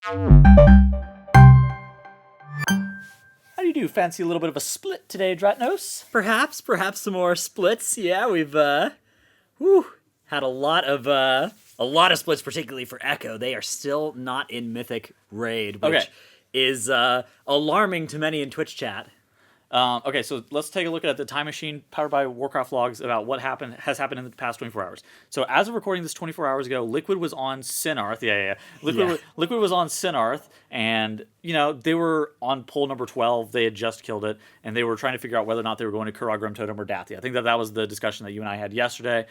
How do you do? Fancy a little bit of a split today, Dratnos? Perhaps some more splits. Yeah, we've had a lot of splits, particularly for Echo. They are still not in Mythic Raid, which is alarming to many in Twitch chat. Okay, so let's take a look at the time machine powered by Warcraft logs about what has happened in the past 24 hours. So as of recording this 24 hours ago, Liquid was on Sinarth. Liquid was on Sinarth, and they were on pole number 12. They had just killed it, and they were trying to figure out whether or not they were going to Kurog or Dathia. I think that was the discussion that you and I had yesterday.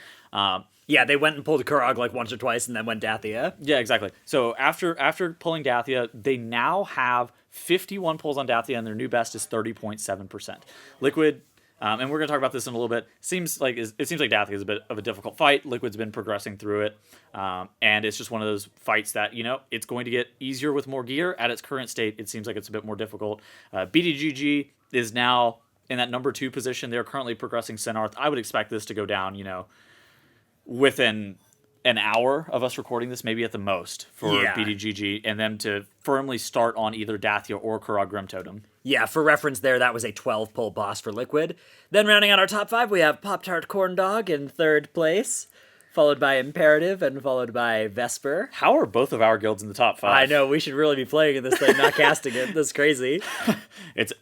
Yeah, they went and pulled Kurog like once or twice, and then went Dathia. Yeah, exactly. So after pulling Dathia, they now have 51 pulls on Dathia, and their new best is 30.7%. Liquid, and we're going to talk about this in a little bit. It seems like Dathia is a bit of a difficult fight. Liquid's been progressing through it, and it's just one of those fights that it's going to get easier with more gear. At its current state, it seems like it's a bit more difficult. BDGG is now in that number 2 position. They're currently progressing Sinarth. I would expect this to go down, within an hour of us recording this, maybe at the most, for BDGG, and them to firmly start on either Dathia or Kurog Grim Totem. Yeah, for reference there, that was a 12-pull boss for Liquid. Then rounding out our top 5, we have Pop-Tart Corn Dog in 3rd place, followed by Imperative, and followed by Vesper. How are both of our guilds in the top 5? I know, we should really be playing in this thing, not casting it. That's crazy. It's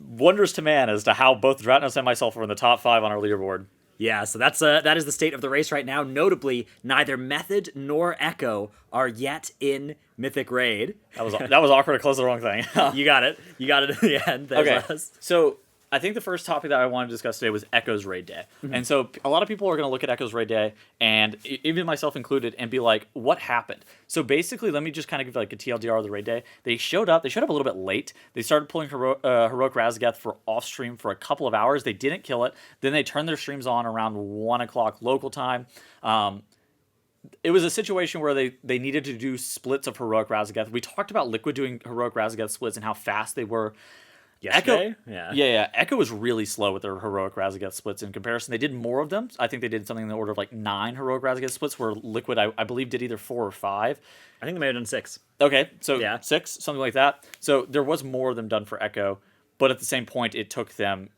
wondrous to man as to how both Dratnos and myself are in the top 5 on our leaderboard. Yeah, so that is the state of the race right now. Notably, neither Method nor Echo are yet in Mythic Raid. That was awkward to close the wrong thing. You got it at the end. There's us. So I think the first topic that I wanted to discuss today was Echo's Raid Day. Mm-hmm. And so a lot of people are going to look at Echo's Raid Day, and even myself included, and be like, what happened? So basically, let me just kind of give like a TLDR of the Raid Day. They showed up a little bit late. They started pulling Heroic Razzageth for off-stream for a couple of hours. They didn't kill it. Then they turned their streams on around 1 o'clock local time. It was a situation where they needed to do splits of Heroic Razzageth. We talked about Liquid doing Heroic Razzageth splits and how fast they were. Yesterday? Yeah. Echo was really slow with their Heroic Razzageth splits in comparison. They did more of them. I think they did something in the order of like 9 Heroic Razzageth splits, where Liquid, I believe, did either 4 or 5. I think they may have done 6. Okay, so 6, something like that. So there was more of them done for Echo, but at the same point, it took them,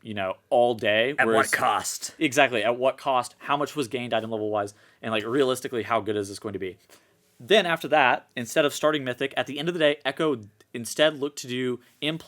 all day. At what cost? Exactly, at what cost? How much was gained item level-wise? And like realistically, how good is this going to be? Then after that, instead of starting Mythic, at the end of the day, Echo instead looked to do M+,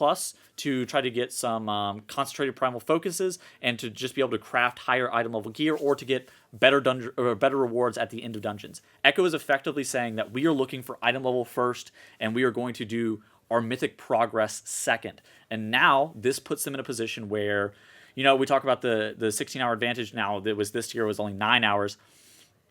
to try to get some concentrated primal focuses and to just be able to craft higher item level gear or to get better rewards at the end of dungeons. Echo is effectively saying that we are looking for item level first, and we are going to do our Mythic progress second. And now this puts them in a position where, we talk about the 16-hour advantage now. That was this year was only 9 hours.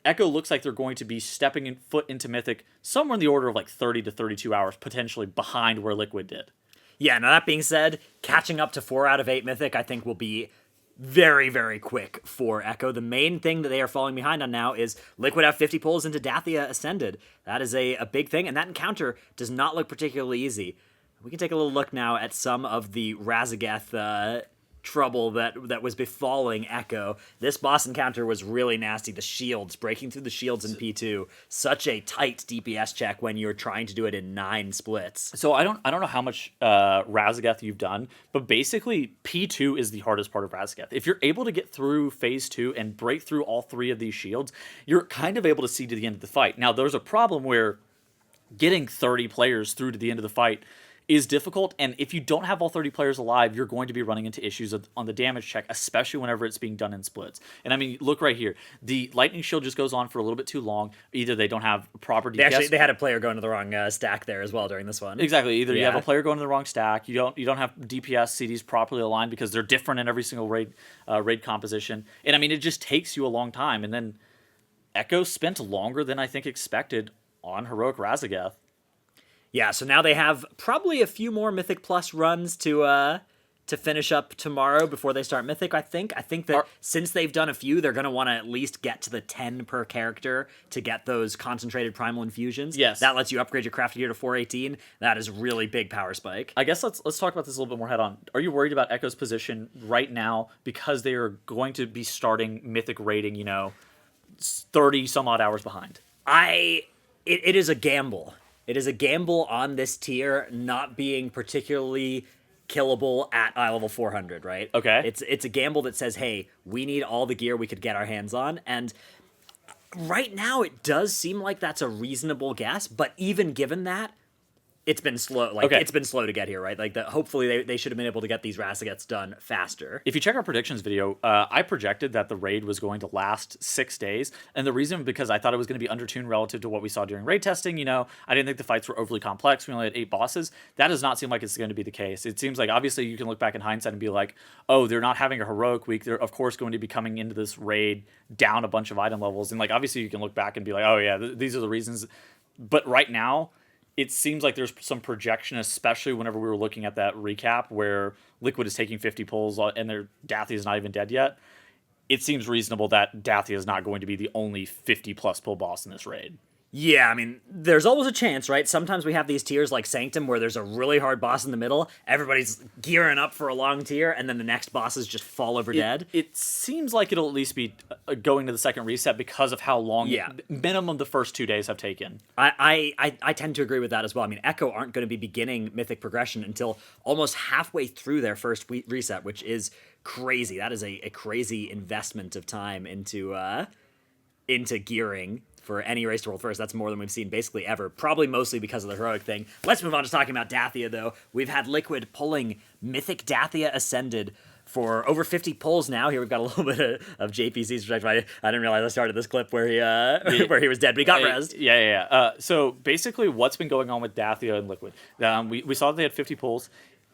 Echo looks like they're going to be stepping foot into Mythic somewhere in the order of like 30 to 32 hours, potentially behind where Liquid did. Yeah, now that being said, catching up to 4 out of 8 Mythic, I think will be very, very quick for Echo. The main thing that they are falling behind on now is Liquid have 50 pulls into Dathia Ascended. That is a big thing, and that encounter does not look particularly easy. We can take a little look now at some of the Razzageth trouble that was befalling Echo. This boss encounter was really nasty. The shields, breaking through the shields in P2, such a tight DPS check when you're trying to do it in 9 splits. So I don't know how much Razzageth you've done, but basically P2 is the hardest part of Razzageth. If you're able to get through phase 2 and break through all 3 of these shields, you're kind of able to see to the end of the fight. Now there's a problem where getting 30 players through to the end of the fight is difficult, and if you don't have all 30 players alive, you're going to be running into issues on the damage check, especially whenever it's being done in splits. And I mean, look right here. The lightning shield just goes on for a little bit too long. Either they don't have proper DPS. They had a player going to the wrong stack there as well during this one. Exactly. Either you have a player going to the wrong stack, you don't have DPS CDs properly aligned because they're different in every single raid composition. And I mean, it just takes you a long time. And then Echo spent longer than I think expected on Heroic Razzageth. Yeah, so now they have probably a few more Mythic Plus runs to finish up tomorrow before they start Mythic, I think. I think that since they've done a few, they're going to want to at least get to the 10 per character to get those concentrated primal infusions. Yes. That lets you upgrade your crafted gear to 418. That is really big power spike. I guess let's talk about this a little bit more head on. Are you worried about Echo's position right now because they are going to be starting Mythic rating, 30 some odd hours behind? It is a gamble. It is a gamble on this tier not being particularly killable at eye level 400, right? Okay. It's a gamble that says, hey, we need all the gear we could get our hands on, and right now it does seem like that's a reasonable guess, but even given that, it's been slow. Like, Okay. it's been slow to get here, right? Like, hopefully they should have been able to get these Razzageths done faster. If you check our predictions video, I projected that the raid was going to last 6 days, and the reason because I thought it was going to be undertuned relative to what we saw during raid testing. You know, I didn't think the fights were overly complex. We only had 8 bosses. That does not seem like it's going to be the case. It seems like obviously you can look back in hindsight and be like, oh, they're not having a heroic week. They're of course going to be coming into this raid down a bunch of item levels, and like obviously you can look back and be like, oh yeah, these are the reasons. But right now, it seems like there's some projection, especially whenever we were looking at that recap where Liquid is taking 50 pulls and their Dathia is not even dead yet. It seems reasonable that Dathia is not going to be the only 50 plus pull boss in this raid. Yeah, I mean, there's always a chance, right? Sometimes we have these tiers like Sanctum where there's a really hard boss in the middle, everybody's gearing up for a long tier, and then the next bosses just fall over dead. It seems like it'll at least be going to the second reset because of how long minimum the first 2 days have taken. I tend to agree with that as well. I mean, Echo aren't going to be beginning Mythic progression until almost halfway through their first reset, which is crazy. That is a crazy investment of time into gearing for any race to world first. That's more than we've seen basically ever, probably mostly because of the heroic thing. Let's move on to talking about Dathia, though. We've had Liquid pulling Mythic Dathia Ascended for over 50 pulls now. Here we've got a little bit of JPC's perspective. I didn't realize I started this clip where he where he was dead, but he got rezzed. Yeah. So basically what's been going on with Dathia and Liquid, we saw that they had 50 pulls.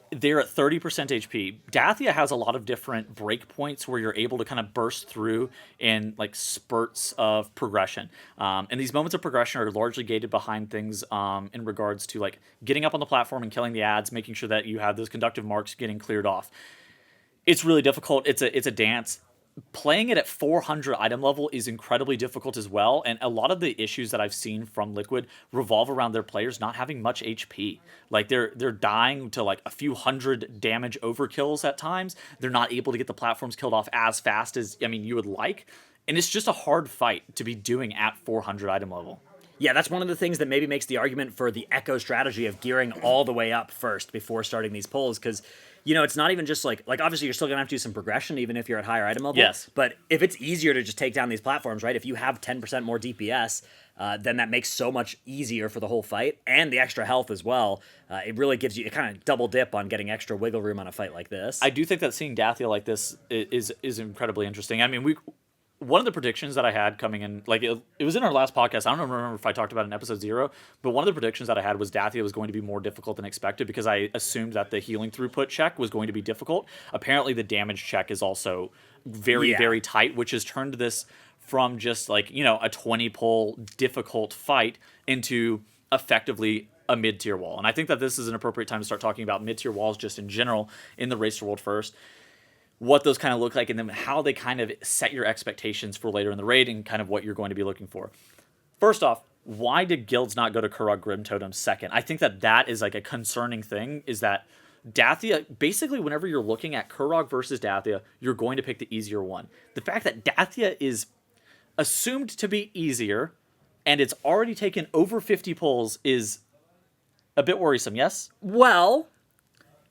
They're at 30% HP. Dathia has a lot of different breakpoints where you're able to kind of burst through in like spurts of progression. And these moments of progression are largely gated behind things in regards to like getting up on the platform and killing the ads, making sure that you have those conductive marks getting cleared off. It's really difficult. It's a dance. Playing it at 400 item level is incredibly difficult as well, and a lot of the issues that I've seen from Liquid revolve around their players not having much HP. Like they're dying to like a few hundred damage overkills at times. They're not able to get the platforms killed off as fast as you would like, and it's just a hard fight to be doing at 400 item level. Yeah, that's one of the things that maybe makes the argument for the Echo strategy of gearing all the way up first before starting these pulls, because it's not even just like obviously you're still gonna have to do some progression even if you're at higher item level. Yes. But if it's easier to just take down these platforms, right? If you have 10% more DPS, then that makes so much easier for the whole fight, and the extra health as well. It really gives you a kind of double dip on getting extra wiggle room on a fight like this. I do think that seeing Dathia like this is incredibly interesting. I mean, one of the predictions that I had coming in, like it was in our last podcast. I don't remember if I talked about it in episode 0, but one of the predictions that I had was Dathia was going to be more difficult than expected because I assumed that the healing throughput check was going to be difficult. Apparently, the damage check is also very, very tight, which has turned this from just like, a 20 pull difficult fight into effectively a mid-tier wall. And I think that this is an appropriate time to start talking about mid-tier walls just in general in the Race to World First. What those kind of look like, and then how they kind of set your expectations for later in the raid and kind of what you're going to be looking for. First off, why did guilds not go to Kurog Grim Totem second? I think that is like a concerning thing, is that Dathia, basically whenever you're looking at Kurog versus Dathia, you're going to pick the easier one. The fact that Dathia is assumed to be easier and it's already taken over 50 pulls is a bit worrisome, yes? Well,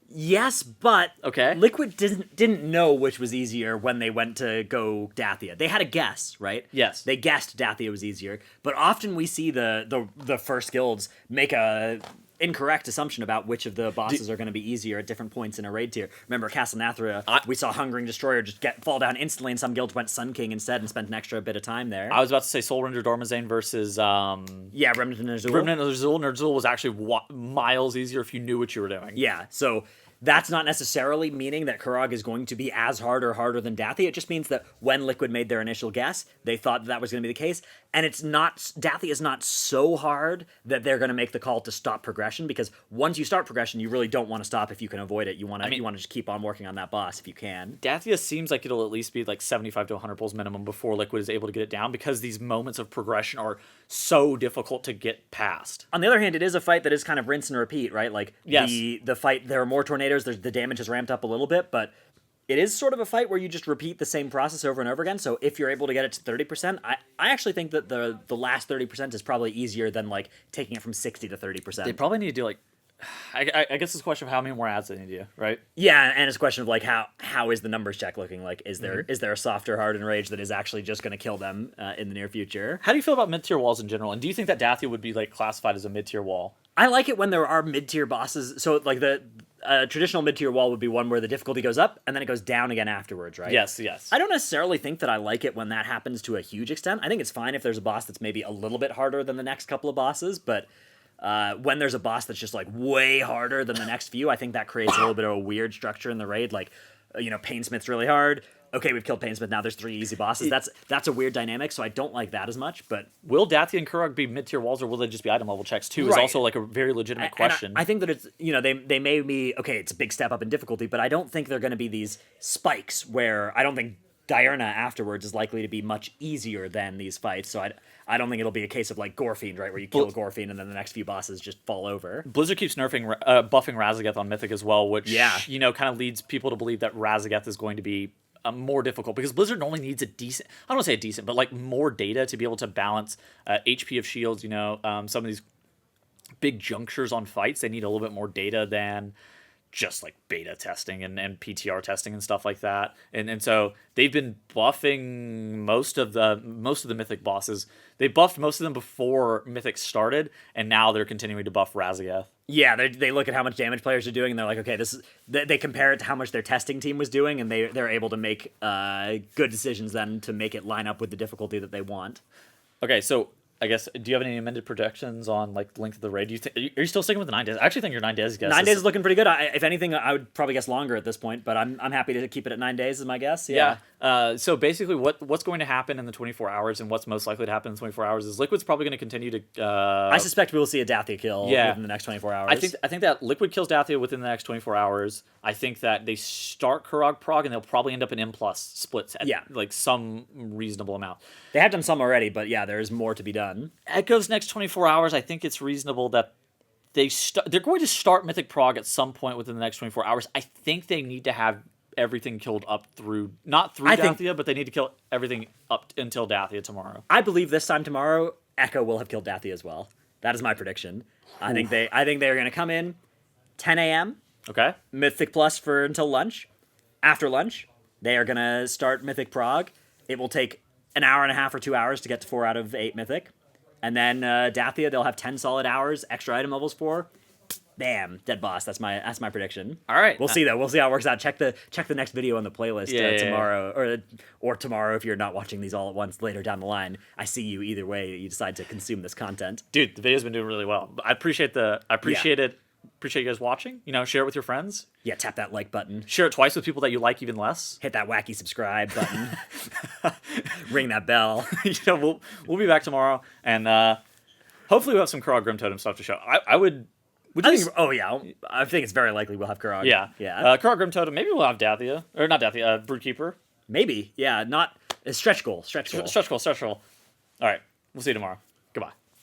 yes, but okay. Liquid didn't know which was easier when they went to go Dathia. They had a guess, right? Yes. They guessed Dathia was easier, but often we see the first guilds make a incorrect assumption about which of the bosses are going to be easier at different points in a raid tier. Remember Castle Nathria, we saw Hungering Destroyer just fall down instantly, and some guilds went Sun King instead and spent an extra bit of time there. I was about to say Soul Render Dormazane versus Remnant and Azul. Remnant and Azul. Azul was actually miles easier if you knew what you were doing. Yeah, so that's not necessarily meaning that Kurog is going to be as hard or harder than Dathia. It just means that when Liquid made their initial guess, they thought that was going to be the case. And Dathia is not so hard that they're going to make the call to stop progression, because once you start progression, you really don't want to stop if you can avoid it. You want to just keep on working on that boss if you can. Dathia seems like it'll at least be like 75 to 100 pulls minimum before Liquid is able to get it down, because these moments of progression are so difficult to get past. On the other hand, it is a fight that is kind of rinse and repeat, right? Like, yes. The fight, there are more tornadoes, the damage has ramped up a little bit, but it is sort of a fight where you just repeat the same process over and over again. So if you're able to get it to 30%, I actually think that the last 30% is probably easier than like taking it from 60 to 30%. They probably need to do like, I guess it's a question of how many more ads they need to do, right? Yeah, and it's a question of like how is the numbers check looking? Like, is there a softer hardened rage that is actually just going to kill them in the near future? How do you feel about mid-tier walls in general? And do you think that Dathia would be like classified as a mid-tier wall? I like it when there are mid-tier bosses. So like the traditional mid-tier wall would be one where the difficulty goes up and then it goes down again afterwards, right? Yes. I don't necessarily think that I like it when that happens to a huge extent. I think it's fine if there's a boss that's maybe a little bit harder than the next couple of bosses, but when there's a boss that's just like way harder than the next few, I think that creates a little bit of a weird structure in the raid. Like, Painsmith's really hard. Okay, we've killed Painsmith. Now there's 3 easy bosses. That's a weird dynamic, so I don't like that as much. But will Dathia and Kurog be mid-tier walls, or will they just be item level checks too? Is also like a very legitimate question. I think that it's they may be okay. It's a big step up in difficulty, but I don't think they're going to be these spikes where I don't think Diurna afterwards is likely to be much easier than these fights. So I don't think it'll be a case of like Gorefiend, right, where you kill Gorefiend and then the next few bosses just fall over. Blizzard keeps buffing Razzageth on Mythic as well, which kind of leads people to believe that Razzageth is going to be more difficult because Blizzard only needs I don't want to say a decent, but like more data to be able to balance HP of shields. Some of these big junctures on fights, they need a little bit more data than just like beta testing and PTR testing and stuff like that. And so they've been buffing most of the Mythic bosses. They buffed most of them before Mythic started, and now they're continuing to buff Razzageth. Yeah, they look at how much damage players are doing, and they're like, okay, they compare it to how much their testing team was doing, and they're able to make good decisions then to make it line up with the difficulty that they want. Okay, so I guess, do you have any amended projections on like length of the raid? Are you still sticking with the 9 days? I actually think your 9 days guess. 9 days is looking pretty good. If anything, I would probably guess longer at this point, but I'm happy to keep it at 9 days is my guess. Yeah. So basically, what's going to happen in the 24 hours and what's most likely to happen in 24 hours is Liquid's probably going to continue to. I suspect we will see a Dathia kill within the next 24 hours. I think that Liquid kills Dathia within the next 24 hours. I think that they start Kurog Prog and they'll probably end up in M+ splits at like some reasonable amount. They have done some already, but yeah, there's more to be done. Echo's next 24 hours, I think it's reasonable that they're going to start Mythic Prog at some point within the next 24 hours. I think they need to have everything killed up through, not through Dathia, but they need to kill everything up until Dathia tomorrow. I believe this time tomorrow, Echo will have killed Dathia as well. That is my prediction. I think they're going to come in 10 a.m. Okay. Mythic Plus for until lunch. After lunch, they are going to start Mythic Prog. It will take an hour and a half or 2 hours to get to 4 out of 8 Mythic. And then Dathia, they'll have 10 solid hours, extra item levels for. Bam, dead boss. That's my prediction. All right. We'll see though. We'll see how it works out. Check the next video on the playlist tomorrow or tomorrow if you're not watching these all at once later down the line. I see you either way you decide to consume this content. Dude, the video's been doing really well. I appreciate it. Appreciate you guys watching. Share it with your friends. Yeah, tap that like button. Share it twice with people that you like even less. Hit that wacky subscribe button. Ring that bell. We'll be back tomorrow, and hopefully we'll have some Kurog Grim Totem stuff to show. I think it's very likely we'll have Kurog. Yeah. Kurog Grim Totem. Maybe we'll have Dathia or not Dathia. Broodkeeper. Maybe. Yeah. Not a stretch goal. Stretch goal. All right. We'll see you tomorrow.